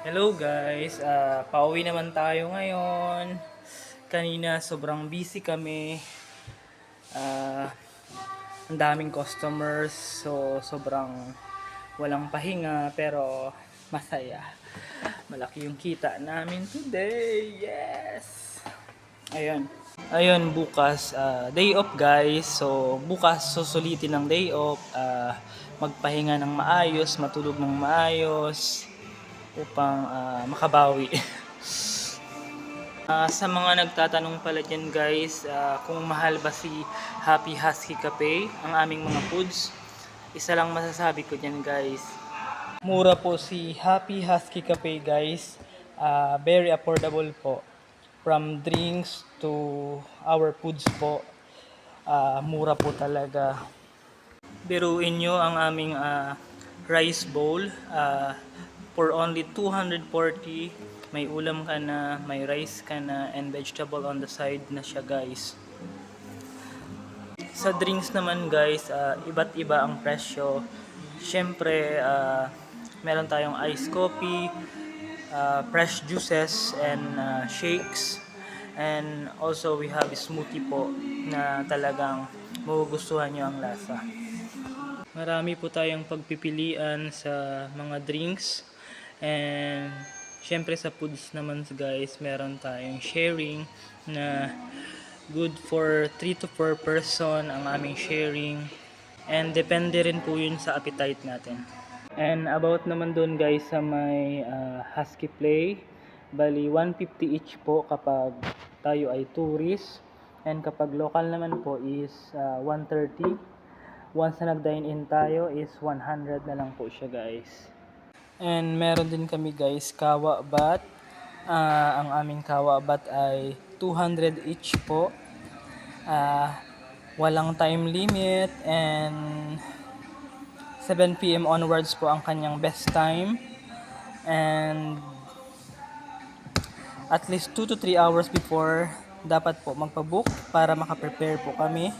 Hello guys, pauwi naman tayo ngayon. Kanina sobrang busy kami. Ah, ang daming customers, so sobrang walang pahinga pero masaya. Malaki yung kita namin today. Yes. Ayun. Ayun bukas day off guys. So bukas susulitin ng day off, magpahinga ng maayos, matulog ng maayos upang makabawi. Sa mga nagtatanong pala dyan guys, kung mahal ba si Happy Husky Cafe, ang aming mga foods, isa lang masasabi ko dyan guys. Mura po si Happy Husky Cafe guys. Very affordable po. From drinks to our foods po. Mura po talaga. Biruin nyo ang aming rice bowl. For only 240, may ulam ka na, may rice ka na, and vegetable on the side na siya guys. Sa drinks naman guys, iba't iba ang presyo. Siyempre, meron tayong iced coffee, fresh juices, and shakes. And also we have a smoothie po na talagang magugustuhan nyo ang lasa. Marami po tayong pagpipilian sa mga drinks. And syempre sa foods naman guys, meron tayong sharing na good for 3 to 4 person ang aming sharing. And depende rin po yun sa appetite natin. And about naman dun guys sa may Husky Play, bali 150 each po kapag tayo ay tourist. And kapag local naman po is 130. Once na nag-dine in tayo is 100 na lang po siya guys. And meron din kami guys kawa bat. Ang aming kawa bat ay 200 each po. Walang time limit and 7 PM onwards po ang kanyang best time. And at least 2 to 3 hours before dapat po magpabook para makaprepare po kami.